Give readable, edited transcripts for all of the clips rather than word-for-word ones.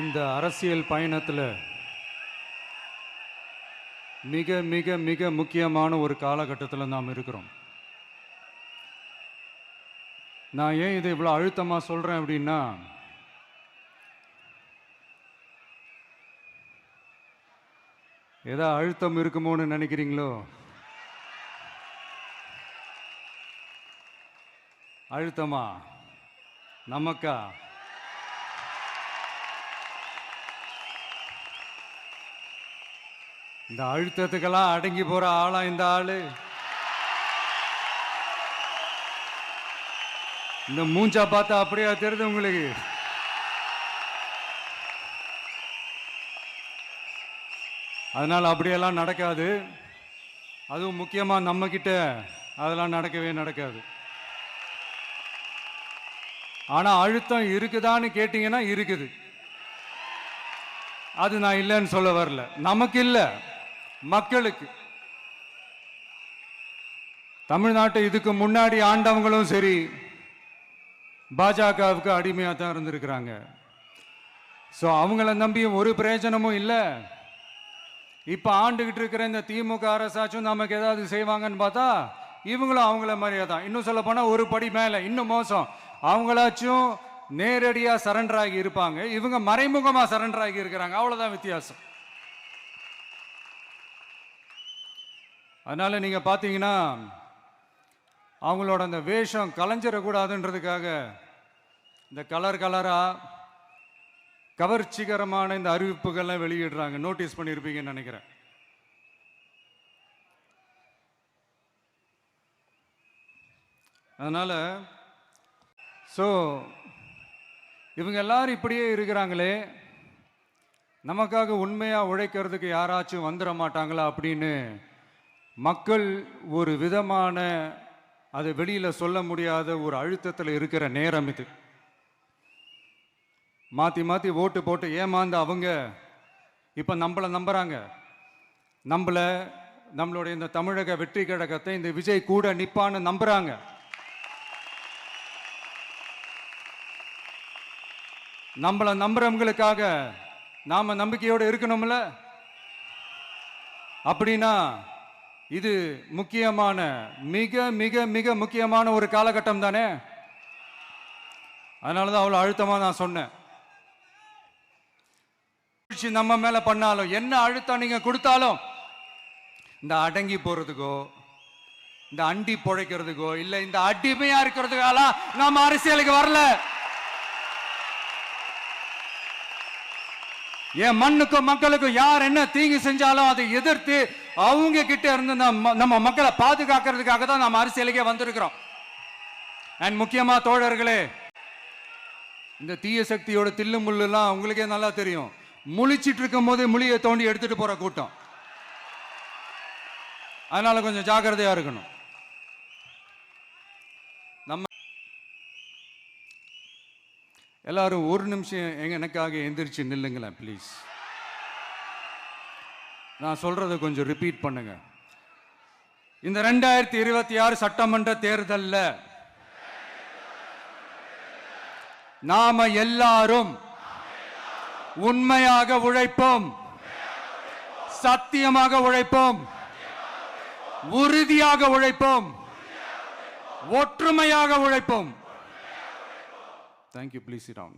இந்த அரசியல் பயணத்தில் மிக மிக மிக முக்கியமான ஒரு காலகட்டத்தில் நாம் இருக்கிறோம். நான் ஏன் இதை இவ்வளோ அழுத்தமாக சொல்கிறேன் அப்படின்னா, ஏதோ அழுத்தம் இருக்குமோன்னு நினைக்கிறீங்களோ? அழுத்தமா? நமக்கா? இந்த அழுத்தத்துக்கெல்லாம் அடங்கி போற ஆளா இந்த ஆளு? இந்த மூஞ்சா பார்த்தா அப்படியே தெரியுது உங்களுக்கு? அதனால அப்படியெல்லாம் நடக்காது. அதுவும் முக்கியமா நம்ம கிட்ட அதெல்லாம் நடக்கவே நடக்காது. ஆனா அழுத்தம் இருக்குதான்னு கேட்டீங்கன்னா இருக்குது. அது நான் இல்லைன்னு சொல்ல வரல. நமக்கு இல்லை, மக்களுக்கு. தமிழ்நாட்டை இதுக்கு முன்னாடி ஆண்டவங்களும் சரி பாஜகவுக்கு அடிமையாக தான் இருந்திருக்கிறாங்க. ஸோ அவங்கள நம்பியும் ஒரு பிரயோஜனமும் இல்லை. இப்போ ஆண்டுகிட்டு இருக்கிற இந்த திமுக அரசாச்சும் நமக்கு ஏதாவது செய்வாங்கன்னு பார்த்தா இவங்களும் அவங்கள மாதிரியே தான். இன்னும் சொல்ல போனால் ஒரு படி மேலே, இன்னும் மோசம். அவங்களாச்சும் நேரடியாக சரண்டர் ஆகி இருப்பாங்க, இவங்க மறைமுகமாக சரண்டர் ஆகி இருக்கிறாங்க. அவ்வளோதான் வித்தியாசம். அதனால நீங்க பார்த்தீங்கன்னா அவங்களோட அந்த வேஷம் கலைஞ்சிடக்கூடாதுன்றதுக்காக இந்த கலர் கலரா கவர்ச்சிகரமான இந்த அறிவிப்புகள்லாம் வெளியிடுறாங்க. நோட்டீஸ் பண்ணியிருப்பீங்கன்னு நினைக்கிறேன். அதனால இவங்க எல்லாரும் இப்படியே இருக்கிறாங்களே, நமக்காக உண்மையாக உழைக்கிறதுக்கு யாராச்சும் வந்துட மாட்டாங்களா அப்படின்னு மக்கள் ஒரு விதமான அதை வெளியில் சொல்ல முடியாத ஒரு அழுத்தத்தில் இருக்கிற நேரம் இது. மாற்றி மாற்றி ஓட்டு போட்டு ஏமாந்து அவங்க இப்போ நம்மளை நம்புகிறாங்க. நம்மளுடைய இந்த தமிழக வெற்றி கழகத்தை இந்த விஜய் கூட நிற்பான்னு நம்புகிறாங்க. நம்மளை நம்புறவங்களுக்காக நாம நம்பிக்கையோடு இருக்கணும்ல. அப்படின்னா இது முக்கியமான, மிக மிக மிக முக்கியமான ஒரு காலகட்டம் தானே. அதனாலதான் அவ்வளவு அழுத்தமா நான் சொன்னேன். நம்ம மேல பண்ணாலும் என்ன அழுத்தம் நீங்க கொடுத்தாலும் இந்த அடங்கி போறதுக்கோ, இந்த அண்டி பொழைக்கிறதுக்கோ, இல்ல இந்த அடிமையா இருக்கிறதுக்கால நாம அரசியலுக்கு வரல. என் மண்ணுக்கும் மக்களுக்கும் யார் என்ன தீங்கு செஞ்சாலும் அதை எதிர்த்து அவங்க கிட்ட இருந்து நம்ம மக்களை பாதுகாக்கிறதுக்காக தான் நம்ம அரசியலுக்கே வந்திருக்கிறோம். அண்ட் முக்கியமா தோழர்களே, இந்த தீய சக்தியோட தில்லு முள்ளுலாம் உங்களுக்கே நல்லா தெரியும். முழிச்சிட்டு இருக்கும் போதே முழியை தோண்டி எடுத்துட்டு போற கூட்டம். அதனால கொஞ்சம் ஜாக்கிரதையா இருக்கணும். நம்ம எல்லாரும் ஒரு நிமிஷம் எனக்காக எந்திரிச்சு நில்லுங்களேன் ப்ளீஸ். நான் சொல்றதை கொஞ்சம் ரிப்பீட் பண்ணுங்க. இந்த 2026 சட்டமன்ற தேர்தலில் நாம எல்லாரும் உண்மையாக உழைப்போம், சத்தியமாக உழைப்போம், உறுதியாக உழைப்போம், ஒற்றுமையாக உழைப்போம். Thank you. Please sit down.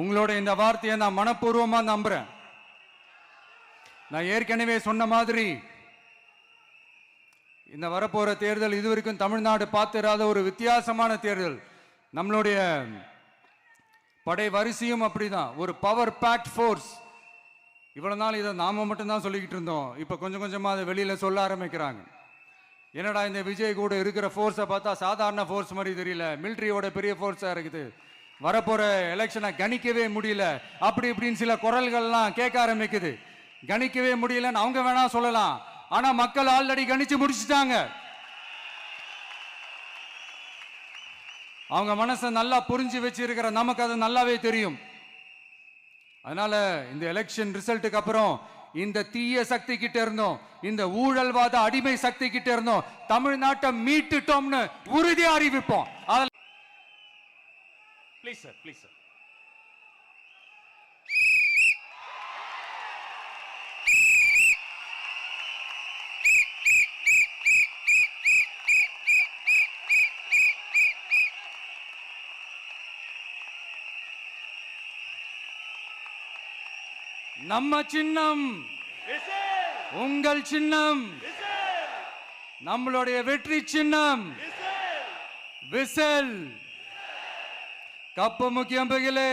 உங்களோட இந்த வார்த்தையை நான் மனப்பூர்வமா நம்புறேன். நான் ஏற்கனவே சொன்ன மாதிரி இந்த வரப்போற தேர்தல் இதுவரைக்கும் தமிழ்நாடு பார்த்திராத ஒரு வித்தியாசமான தேர்தல். நம்மளுடைய படை வரிசையும் அப்படிதான், ஒரு பவர் பேக்ட் ஃபோர்ஸ். இவ்வளவு நாள் இதை நாம மட்டும்தான் சொல்லிக்கிட்டு இருந்தோம். இப்போ கொஞ்சம் கொஞ்சமா அதை வெளியில சொல்ல ஆரம்பிக்கிறாங்க. என்னடா இந்த விஜய் கூட இருக்கிற ஃபோர்ஸை பார்த்தா சாதாரண ஃபோர்ஸ் மாதிரி தெரியல, மிலிட்ரியோட பெரிய ஃபோர்ஸா இருக்குது, வரப்போற எலெக்ஷனை கணிக்கவே முடியல, அப்படி இப்படின்னு சில குரல்கள்லாம் கேட்க ஆரம்பிக்குது. கணிக்கவே முடியலன்னு அவங்க வேணா சொல்லலாம், ஆனா மக்கள் ஆல்ரெடி கணிச்சு முடிச்சுட்டாங்க. அவங்க மனசை நல்லா புரிஞ்சு வச்சிருக்கிற நமக்கு அது நல்லாவே தெரியும். அதனால இந்த எலெக்ஷன் ரிசல்ட்டுக்கு அப்புறம் இந்த தீய சக்தி கிட்ட இருந்தோம், இந்த ஊழல்வாத அடிமை சக்தி கிட்ட இருந்தோம் தமிழ்நாட்டை மீட்டுட்டோம்னு உறுதியா அறிவிப்போம். Please sir, please sir. நம்ம சின்னம், உங்கள் சின்னம், நம்மளுடைய வெற்றி சின்னம் விசில். கப்பு முக்கியம் பகிலே.